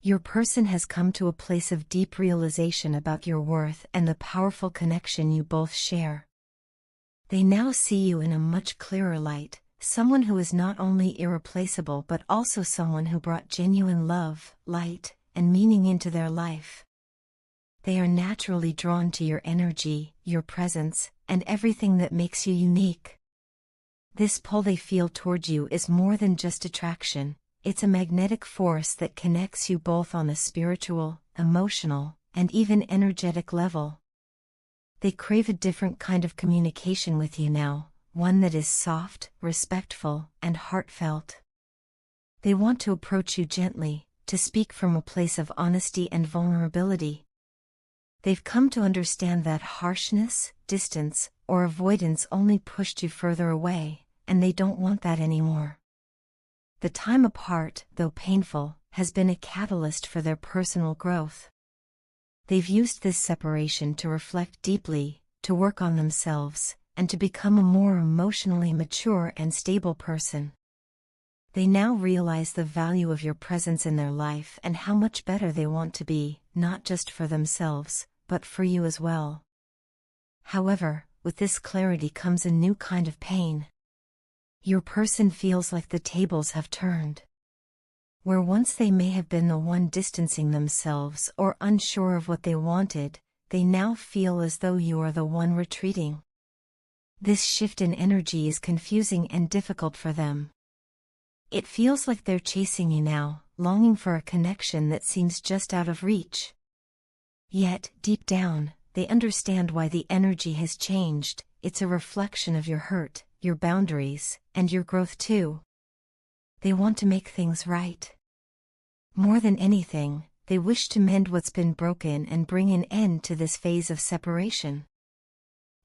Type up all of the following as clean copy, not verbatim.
Your person has come to a place of deep realization about your worth and the powerful connection you both share. They now see you in a much clearer light, someone who is not only irreplaceable but also someone who brought genuine love, light, and meaning into their life. They are naturally drawn to your energy, your presence, and everything that makes you unique. This pull they feel toward you is more than just attraction. It's a magnetic force that connects you both on a spiritual, emotional, and even energetic level. They crave a different kind of communication with you now, one that is soft, respectful, and heartfelt. They want to approach you gently, to speak from a place of honesty and vulnerability. They've come to understand that harshness, distance, or avoidance only pushed you further away, and they don't want that anymore. The time apart, though painful, has been a catalyst for their personal growth. They've used this separation to reflect deeply, to work on themselves, and to become a more emotionally mature and stable person. They now realize the value of your presence in their life and how much better they want to be, not just for themselves, but for you as well. However, with this clarity comes a new kind of pain. Your person feels like the tables have turned. Where once they may have been the one distancing themselves or unsure of what they wanted, they now feel as though you are the one retreating. This shift in energy is confusing and difficult for them. It feels like they're chasing you now, longing for a connection that seems just out of reach. Yet, deep down, they understand why the energy has changed. It's a reflection of your hurt, your boundaries, and your growth too. They want to make things right. More than anything, they wish to mend what's been broken and bring an end to this phase of separation.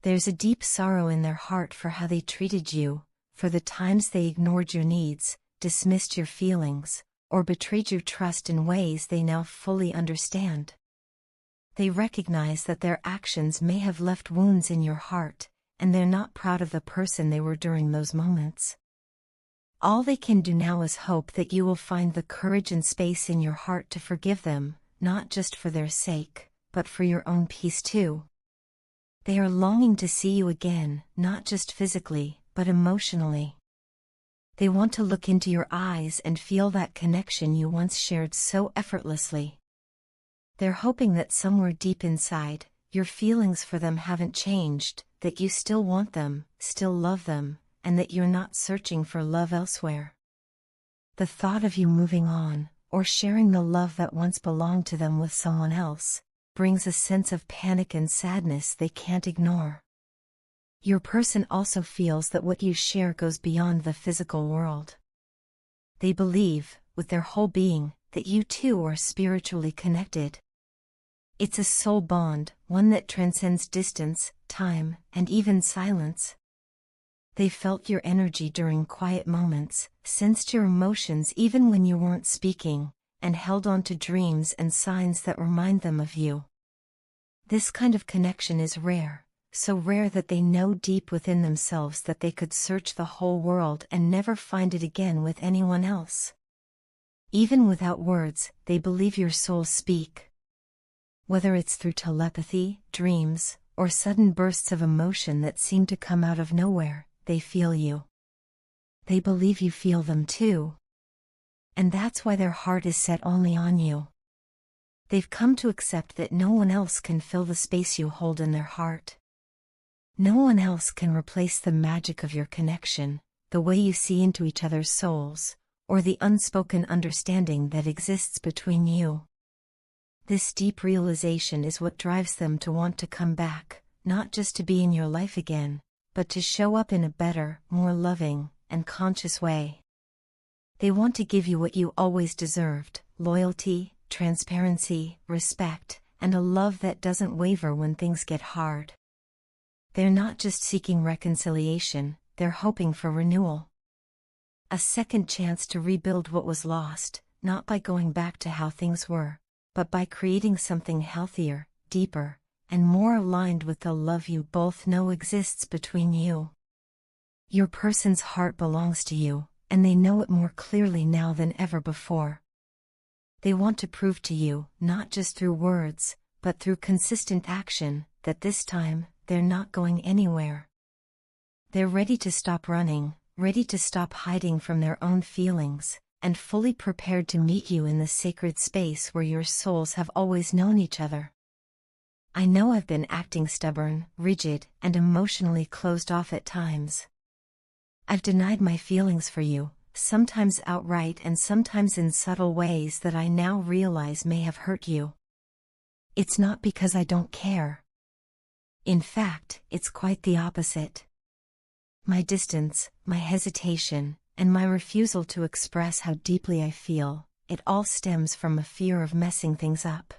There's a deep sorrow in their heart for how they treated you, for the times they ignored your needs, dismissed your feelings, or betrayed your trust in ways they now fully understand. They recognize that their actions may have left wounds in your heart, and they're not proud of the person they were during those moments. All they can do now is hope that you will find the courage and space in your heart to forgive them, not just for their sake, but for your own peace too. They are longing to see you again, not just physically, but emotionally. They want to look into your eyes and feel that connection you once shared so effortlessly. They're hoping that somewhere deep inside, your feelings for them haven't changed, that you still want them, still love them, and that you're not searching for love elsewhere. The thought of you moving on, or sharing the love that once belonged to them with someone else, brings a sense of panic and sadness they can't ignore. Your person also feels that what you share goes beyond the physical world. They believe, with their whole being, that you two are spiritually connected. It's a soul bond, one that transcends distance, time, and even silence. They felt your energy during quiet moments, sensed your emotions even when you weren't speaking, and held on to dreams and signs that remind them of you. This kind of connection is rare, so rare that they know deep within themselves that they could search the whole world and never find it again with anyone else. Even without words, they believe your souls speak. Whether it's through telepathy, dreams, or sudden bursts of emotion that seem to come out of nowhere, they feel you. They believe you feel them too. And that's why their heart is set only on you. They've come to accept that no one else can fill the space you hold in their heart. No one else can replace the magic of your connection, the way you see into each other's souls, or the unspoken understanding that exists between you. This deep realization is what drives them to want to come back, not just to be in your life again, but to show up in a better, more loving, and conscious way. They want to give you what you always deserved: loyalty, transparency, respect, and a love that doesn't waver when things get hard. They're not just seeking reconciliation, they're hoping for renewal. A second chance to rebuild what was lost, not by going back to how things were, but by creating something healthier, deeper, and more aligned with the love you both know exists between you. Your person's heart belongs to you, and they know it more clearly now than ever before. They want to prove to you, not just through words, but through consistent action, that this time, they're not going anywhere. They're ready to stop running, ready to stop hiding from their own feelings, and fully prepared to meet you in the sacred space where your souls have always known each other. I know I've been acting stubborn, rigid, and emotionally closed off at times. I've denied my feelings for you, sometimes outright and sometimes in subtle ways that I now realize may have hurt you. It's not because I don't care. In fact, it's quite the opposite. My distance, my hesitation, and my refusal to express how deeply I feel, it all stems from a fear of messing things up.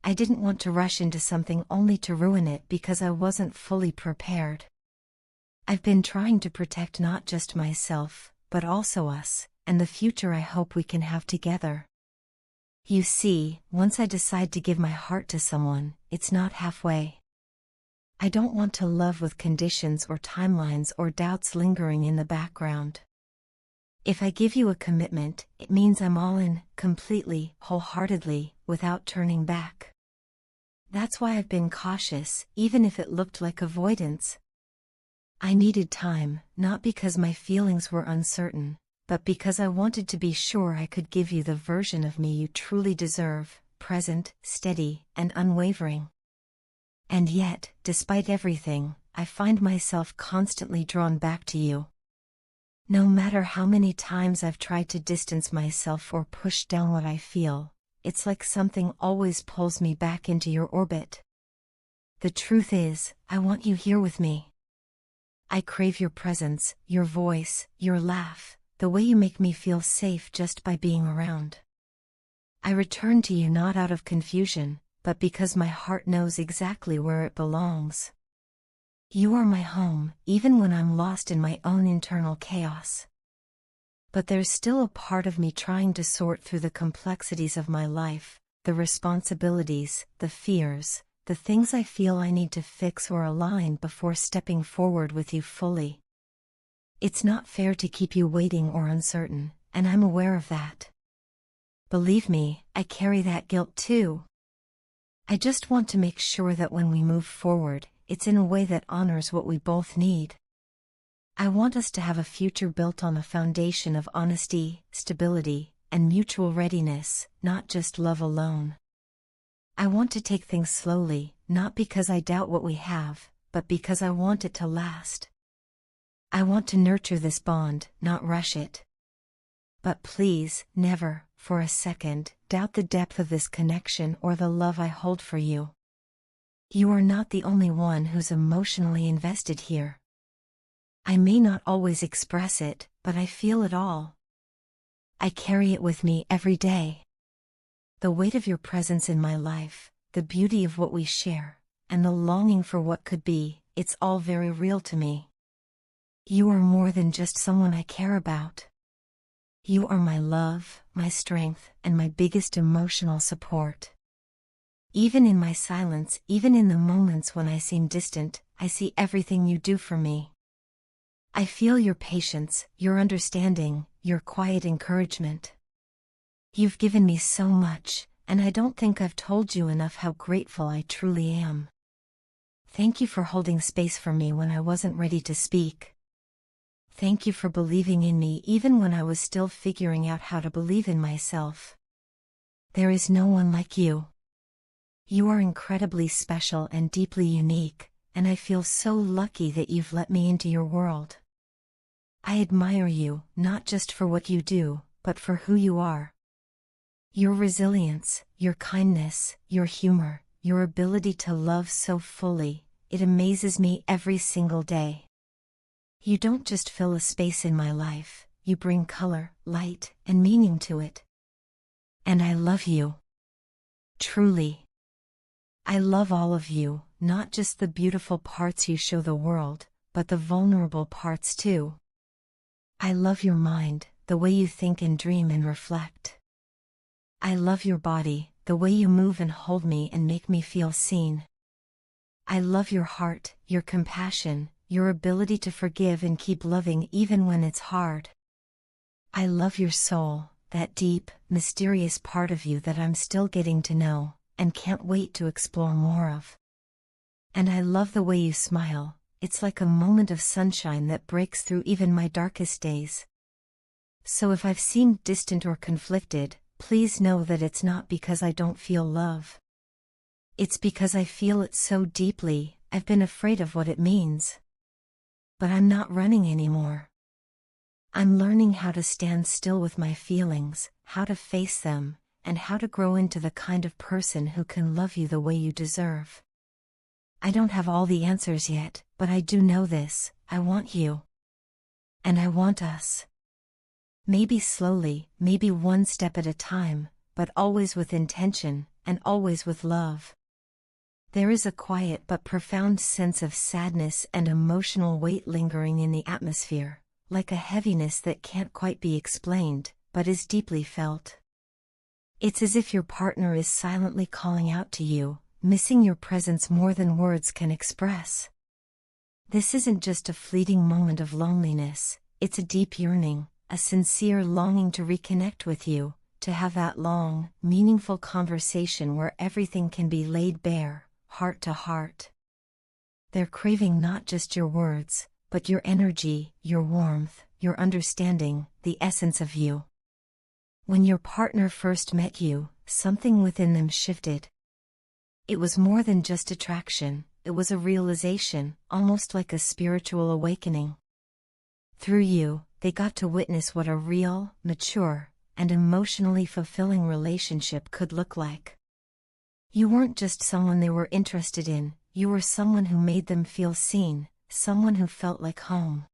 I didn't want to rush into something only to ruin it because I wasn't fully prepared. I've been trying to protect not just myself, but also us, and the future I hope we can have together. You see, once I decide to give my heart to someone, it's not halfway. I don't want to love with conditions or timelines or doubts lingering in the background. If I give you a commitment, it means I'm all in, completely, wholeheartedly, without turning back. That's why I've been cautious, even if it looked like avoidance. I needed time, not because my feelings were uncertain, but because I wanted to be sure I could give you the version of me you truly deserve, present, steady, and unwavering. And yet, despite everything, I find myself constantly drawn back to you. No matter how many times I've tried to distance myself or push down what I feel, it's like something always pulls me back into your orbit. The truth is, I want you here with me. I crave your presence, your voice, your laugh, the way you make me feel safe just by being around. I return to you not out of confusion, but because my heart knows exactly where it belongs. You are my home, even when I'm lost in my own internal chaos. But there's still a part of me trying to sort through the complexities of my life, the responsibilities, the fears, the things I feel I need to fix or align before stepping forward with you fully. It's not fair to keep you waiting or uncertain, and I'm aware of that. Believe me, I carry that guilt too. I just want to make sure that when we move forward, it's in a way that honors what we both need. I want us to have a future built on a foundation of honesty, stability, and mutual readiness, not just love alone. I want to take things slowly, not because I doubt what we have, but because I want it to last. I want to nurture this bond, not rush it. But please, never, for a second, doubt the depth of this connection or the love I hold for you. You are not the only one who's emotionally invested here. I may not always express it, but I feel it all. I carry it with me every day. The weight of your presence in my life, the beauty of what we share, and the longing for what could be, it's all very real to me. You are more than just someone I care about. You are my love, my strength, and my biggest emotional support. Even in my silence, even in the moments when I seem distant, I see everything you do for me. I feel your patience, your understanding, your quiet encouragement. You've given me so much, and I don't think I've told you enough how grateful I truly am. Thank you for holding space for me when I wasn't ready to speak. Thank you for believing in me even when I was still figuring out how to believe in myself. There is no one like you. You are incredibly special and deeply unique, and I feel so lucky that you've let me into your world. I admire you, not just for what you do, but for who you are. Your resilience, your kindness, your humor, your ability to love so fully, it amazes me every single day. You don't just fill a space in my life, you bring color, light, and meaning to it. And I love you. Truly. I love all of you, not just the beautiful parts you show the world, but the vulnerable parts too. I love your mind, the way you think and dream and reflect. I love your body, the way you move and hold me and make me feel seen. I love your heart, your compassion, your ability to forgive and keep loving even when it's hard. I love your soul, that deep, mysterious part of you that I'm still getting to know, and can't wait to explore more of. And I love the way you smile, it's like a moment of sunshine that breaks through even my darkest days. So if I've seemed distant or conflicted, please know that it's not because I don't feel love. It's because I feel it so deeply. I've been afraid of what it means. But I'm not running anymore. I'm learning how to stand still with my feelings, how to face them, and how to grow into the kind of person who can love you the way you deserve. I don't have all the answers yet, but I do know this: I want you. And I want us. Maybe slowly, maybe one step at a time, but always with intention, and always with love. There is a quiet but profound sense of sadness and emotional weight lingering in the atmosphere, like a heaviness that can't quite be explained, but is deeply felt. It's as if your partner is silently calling out to you, missing your presence more than words can express. This isn't just a fleeting moment of loneliness, it's a deep yearning, a sincere longing to reconnect with you, to have that long, meaningful conversation where everything can be laid bare, heart to heart. They're craving not just your words, but your energy, your warmth, your understanding, the essence of you. When your partner first met you, something within them shifted. It was more than just attraction, it was a realization, almost like a spiritual awakening. Through you, they got to witness what a real, mature, and emotionally fulfilling relationship could look like. You weren't just someone they were interested in, you were someone who made them feel seen, someone who felt like home.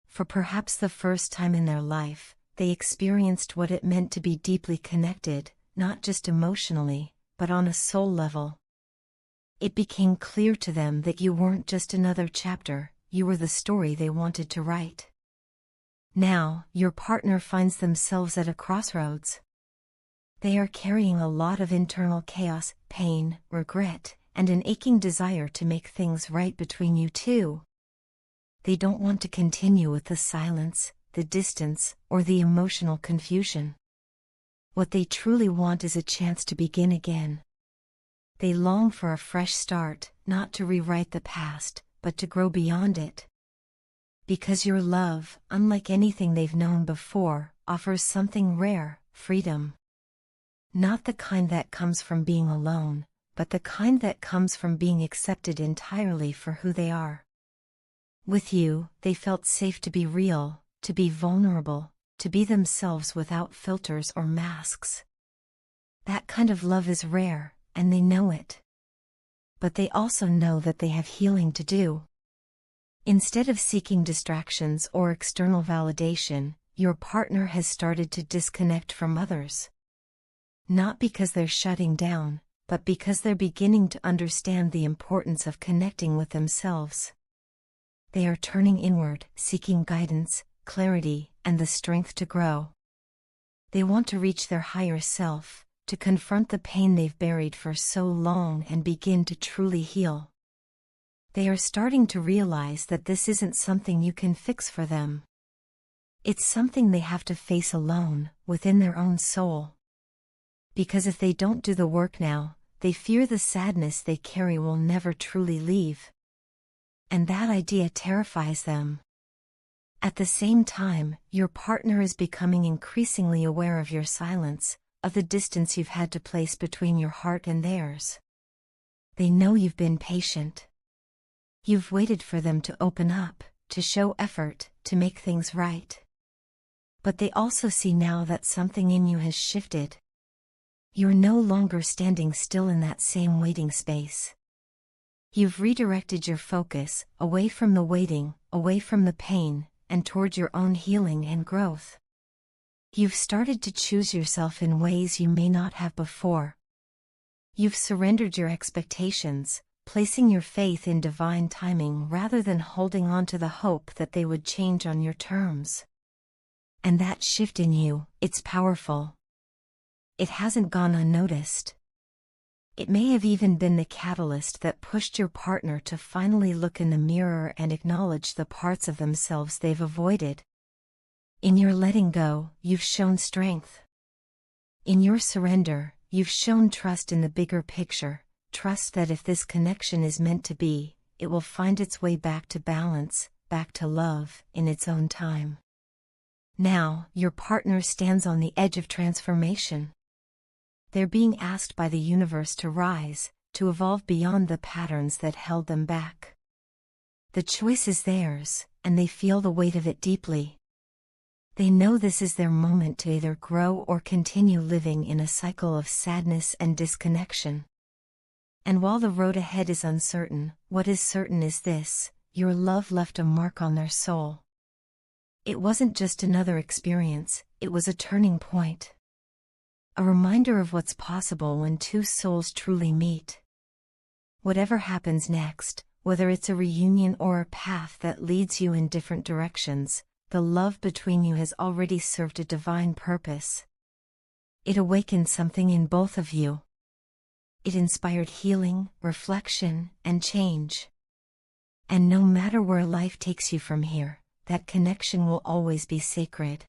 For perhaps the first time in their life, they experienced what it meant to be deeply connected, not just emotionally, but on a soul level. It became clear to them that you weren't just another chapter, you were the story they wanted to write. Now, your partner finds themselves at a crossroads. They are carrying a lot of internal chaos, pain, regret, and an aching desire to make things right between you two. They don't want to continue with the silence, the distance, or the emotional confusion. What they truly want is a chance to begin again. They long for a fresh start, not to rewrite the past, but to grow beyond it. Because your love, unlike anything they've known before, offers something rare: freedom. Not the kind that comes from being alone, but the kind that comes from being accepted entirely for who they are. With you, they felt safe to be real, to be vulnerable, to be themselves without filters or masks. That kind of love is rare, and they know it. But they also know that they have healing to do. Instead of seeking distractions or external validation, your partner has started to disconnect from others. Not because they're shutting down, but because they're beginning to understand the importance of connecting with themselves. They are turning inward, seeking guidance, clarity, and the strength to grow. They want to reach their higher self, to confront the pain they've buried for so long and begin to truly heal. They are starting to realize that this isn't something you can fix for them. It's something they have to face alone, within their own soul. Because if they don't do the work now, they fear the sadness they carry will never truly leave. And that idea terrifies them. At the same time, your partner is becoming increasingly aware of your silence, of the distance you've had to place between your heart and theirs. They know you've been patient. You've waited for them to open up, to show effort, to make things right. But they also see now that something in you has shifted. You're no longer standing still in that same waiting space. You've redirected your focus, away from the waiting, away from the pain, and toward your own healing and growth. You've started to choose yourself in ways you may not have before. You've surrendered your expectations, placing your faith in divine timing rather than holding on to the hope that they would change on your terms. And that shift in you, it's powerful. It hasn't gone unnoticed. It may have even been the catalyst that pushed your partner to finally look in the mirror and acknowledge the parts of themselves they've avoided. In your letting go, you've shown strength. In your surrender, you've shown trust in the bigger picture, trust that if this connection is meant to be, it will find its way back to balance, back to love, in its own time. Now, your partner stands on the edge of transformation. They're being asked by the universe to rise, to evolve beyond the patterns that held them back. The choice is theirs, and they feel the weight of it deeply. They know this is their moment to either grow or continue living in a cycle of sadness and disconnection. And while the road ahead is uncertain, what is certain is this: your love left a mark on their soul. It wasn't just another experience, it was a turning point. A reminder of what's possible when two souls truly meet. Whatever happens next, whether it's a reunion or a path that leads you in different directions, the love between you has already served a divine purpose. It awakened something in both of you. It inspired healing, reflection, and change. And no matter where life takes you from here, that connection will always be sacred.